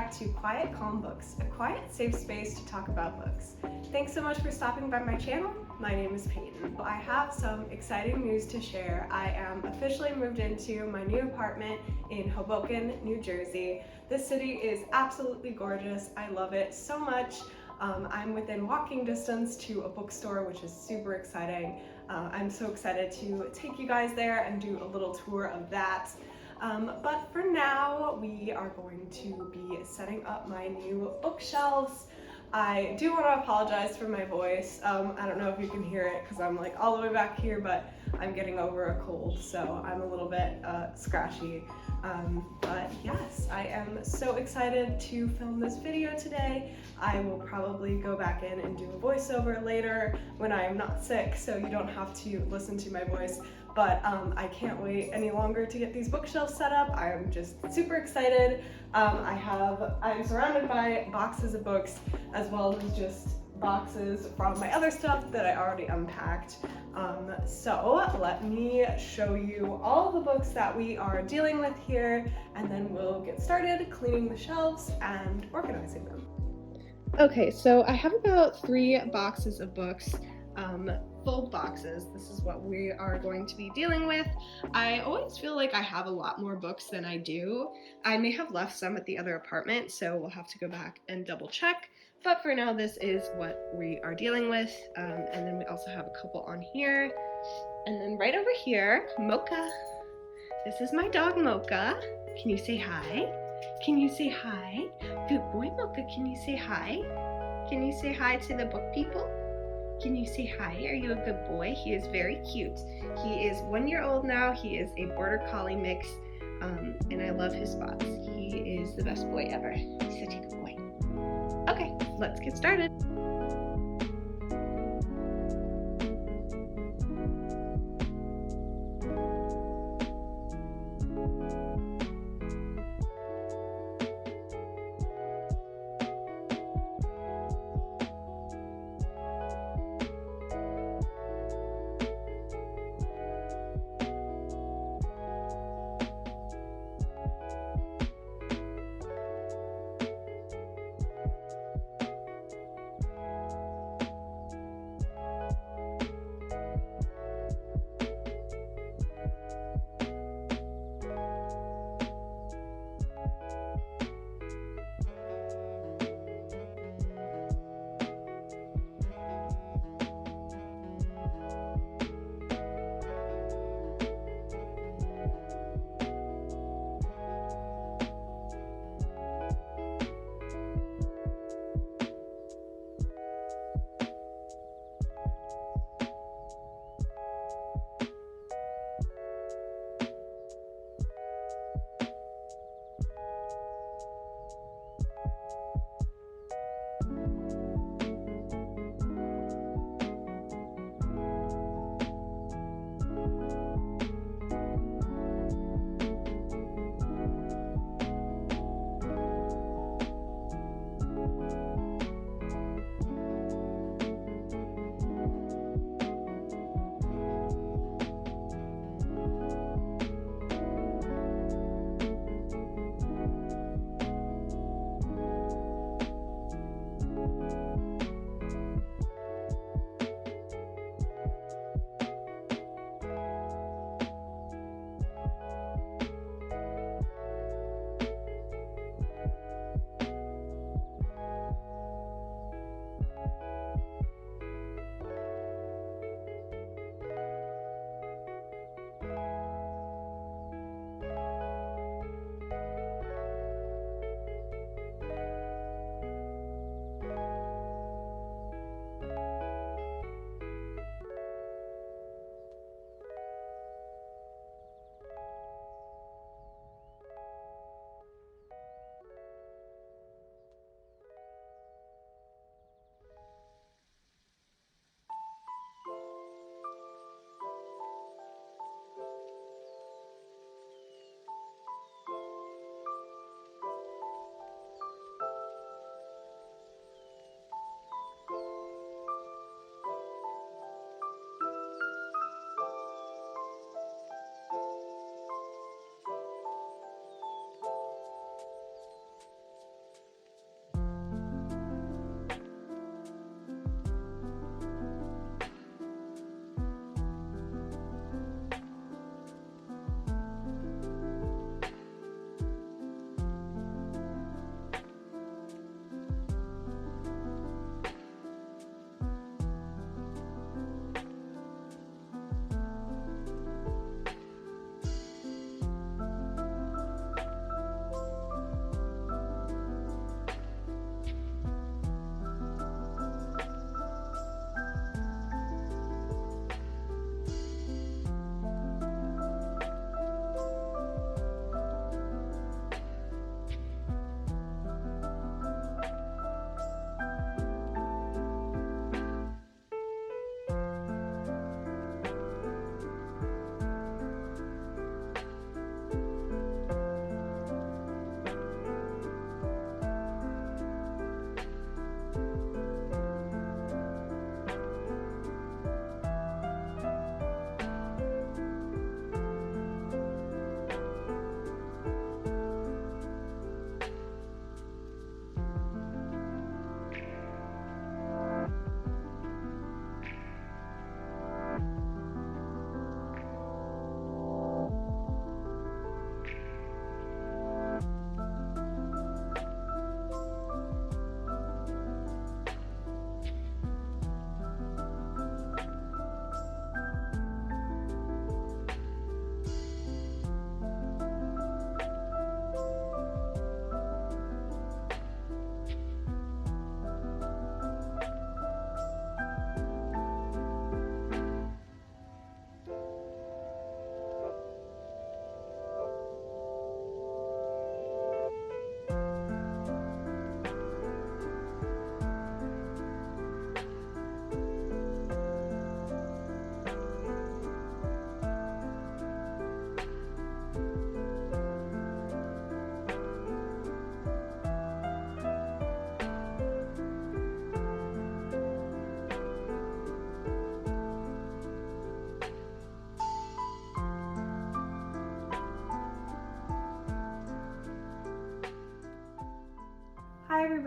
back to Quiet Calm Books, a quiet, safe space to talk about books. Thanks so much for stopping by my channel. My name is Peyton. I have some exciting news to share. I am officially moved into my new apartment in Hoboken, New Jersey. This city is absolutely gorgeous. I love it so much. I'm within walking distance to a bookstore, which is super exciting. I'm so excited to take you guys there and do a little tour of that. But for now, we are going to be setting up my new bookshelves. I do want to apologize for my voice. I don't know if you can hear it because I'm like all the way back here, but I'm getting over a cold, so I'm a little bit scratchy. But yes, I am so excited to film this video today. I will probably go back in and do a voiceover later when I am not sick, so you don't have to listen to my voice. But I can't wait any longer to get these bookshelves set up. I'm just super excited. I'm surrounded by boxes of books as well as just boxes from my other stuff that I already unpacked. So let me show you all the books that we are dealing with here, and then we'll get started cleaning the shelves and organizing them. Okay, so I have about 3 boxes of books. Full boxes. This is what we are going to be dealing with. I always feel like I have a lot more books than I do. I may have left some at the other apartment, so we'll have to go back and double check. But for now, this is what we are dealing with. And then we also have a couple on here. And then right over here, Mocha. This is my dog, Mocha. Can you say hi? Can you say hi? Good boy, Mocha. Can you say hi? Can you say hi to the book people? Can you say hi? Are you a good boy? He is very cute. He is 1 year old now. He is a border collie mix, and I love his spots. He is the best boy ever. He's such a good boy. Okay, let's get started.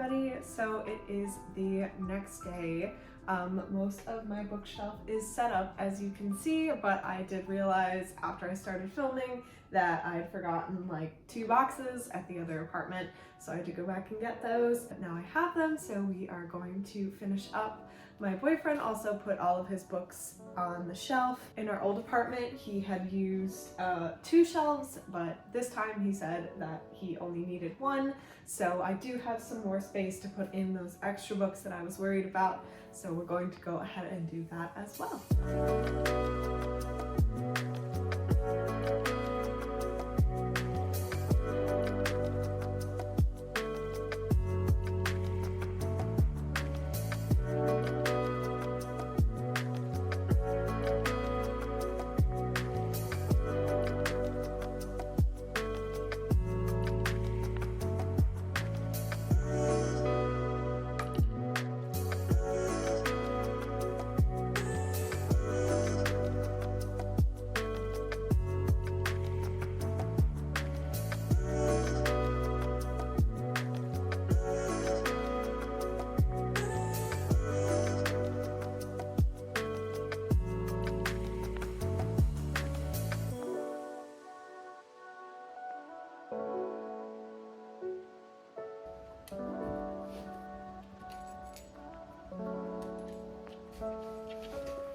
everybody. So it is the next day. Most of my bookshelf is set up, as you can see, but I did realize after I started filming that I'd forgotten like 2 boxes at the other apartment, so I had to go back and get those, but now I have them, so we are going to finish up. My boyfriend also put all of his books on the shelf. In our old apartment, he had used 2 shelves, but this time he said that he only needed 1, so I do have some more space to put in those extra books that I was worried about, so we're going to go ahead and do that as well.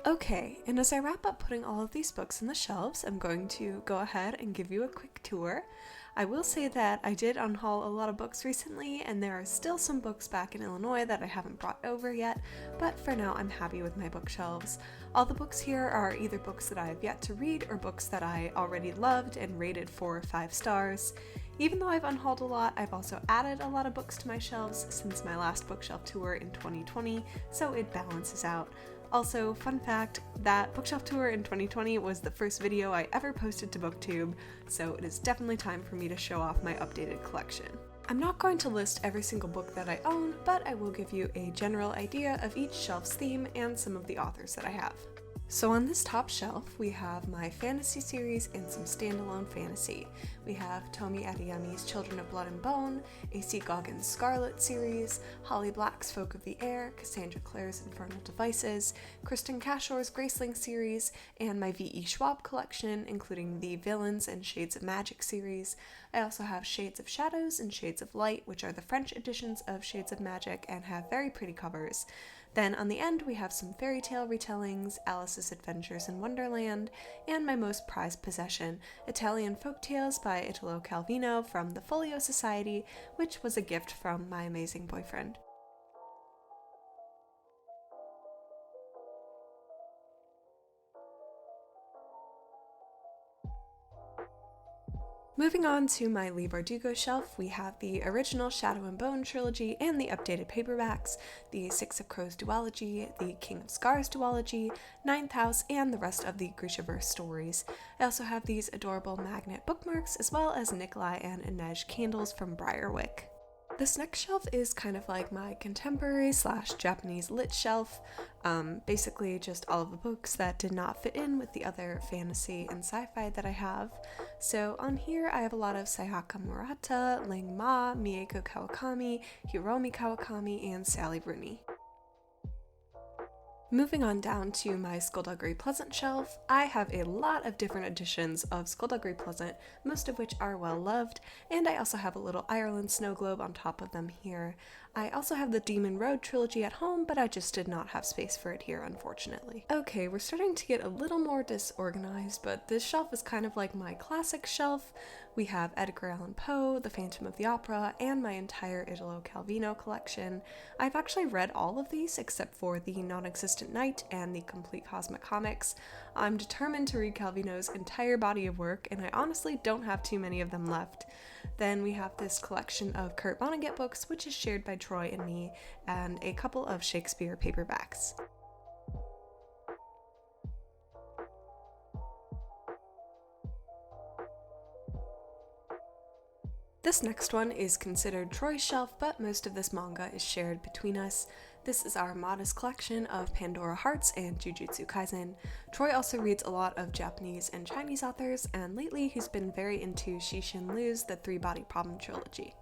Okay, and as I wrap up putting all of these books in the shelves, I'm going to go ahead and give you a quick tour. I will say that I did unhaul a lot of books recently, and there are still some books back in Illinois that I haven't brought over yet, but for now I'm happy with my bookshelves. All the books here are either books that I have yet to read or books that I already loved and rated 4 or 5 stars. Even though I've unhauled a lot, I've also added a lot of books to my shelves since my last bookshelf tour in 2020, so it balances out. Also, fun fact, that bookshelf tour in 2020 was the first video I ever posted to BookTube, so it is definitely time for me to show off my updated collection. I'm not going to list every single book that I own, but I will give you a general idea of each shelf's theme and some of the authors that I have. So on this top shelf, we have my fantasy series and some standalone fantasy. We have Tomi Adeyemi's Children of Blood and Bone, A.C. Goggin's Scarlet series, Holly Black's Folk of the Air, Cassandra Clare's Infernal Devices, Kristen Cashor's Graceling series, and my V.E. Schwab collection, including the Villains and Shades of Magic series. I also have Shades of Shadows and Shades of Light, which are the French editions of Shades of Magic and have very pretty covers. Then on the end we have some fairy tale retellings, Alice's Adventures in Wonderland, and my most prized possession, Italian Folktales by Italo Calvino from the Folio Society, which was a gift from my amazing boyfriend. Moving on to my Leigh Bardugo shelf, we have the original Shadow and Bone trilogy and the updated paperbacks, the Six of Crows duology, the King of Scars duology, Ninth House, and the rest of the Grishaverse stories. I also have these adorable magnet bookmarks, as well as Nikolai and Inej candles from Briarwick. This next shelf is kind of like my contemporary / Japanese lit shelf, basically just all of the books that did not fit in with the other fantasy and sci-fi that I have. So on here I have a lot of Sayaka Murata, Lang Ma, Mieko Kawakami, Hiromi Kawakami, and Sally Rooney. Moving on down to my Skullduggery Pleasant shelf, I have a lot of different editions of Skullduggery Pleasant, most of which are well loved, and I also have a little Ireland snow globe on top of them here. I also have the Demon Road trilogy at home, but I just did not have space for it here, unfortunately. Okay, we're starting to get a little more disorganized, but this shelf is kind of like my classic shelf. We have Edgar Allan Poe, The Phantom of the Opera, and my entire Italo Calvino collection. I've actually read all of these except for The Non-Existent Night and The Complete Cosmic Comics. I'm determined to read Calvino's entire body of work, and I honestly don't have too many of them left. Then we have this collection of Kurt Vonnegut books, which is shared by Troy and me, and a couple of Shakespeare paperbacks. This next one is considered Troy's shelf, but most of this manga is shared between us. This is our modest collection of Pandora Hearts and Jujutsu Kaisen. Troy also reads a lot of Japanese and Chinese authors, and lately he's been very into Cixin Liu's The Three Body Problem trilogy.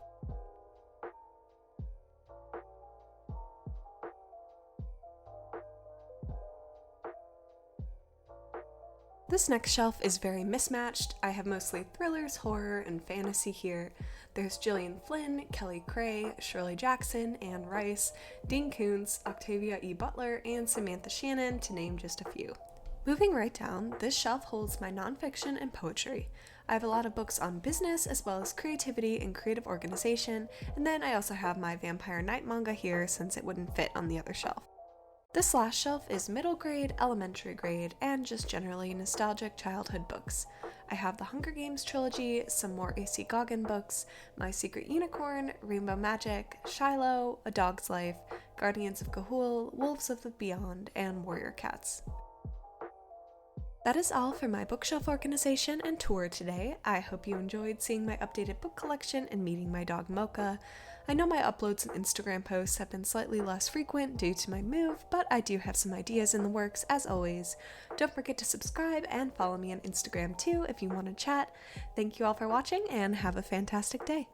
This next shelf is very mismatched. I have mostly thrillers, horror, and fantasy here. There's Gillian Flynn, Kelly Cray, Shirley Jackson, Anne Rice, Dean Koontz, Octavia E. Butler, and Samantha Shannon, to name just a few. Moving right down, this shelf holds my nonfiction and poetry. I have a lot of books on business as well as creativity and creative organization, and then I also have my Vampire Knight manga here since it wouldn't fit on the other shelf. This last shelf is middle grade, elementary grade, and just generally nostalgic childhood books. I have the Hunger Games trilogy, some more A.C. Goggin books, My Secret Unicorn, Rainbow Magic, Shiloh, A Dog's Life, Guardians of Ga'Hoole, Wolves of the Beyond, and Warrior Cats. That is all for my bookshelf organization and tour today. I hope you enjoyed seeing my updated book collection and meeting my dog Mocha. I know my uploads and Instagram posts have been slightly less frequent due to my move, but I do have some ideas in the works as always. Don't forget to subscribe and follow me on Instagram too if you want to chat. Thank you all for watching and have a fantastic day.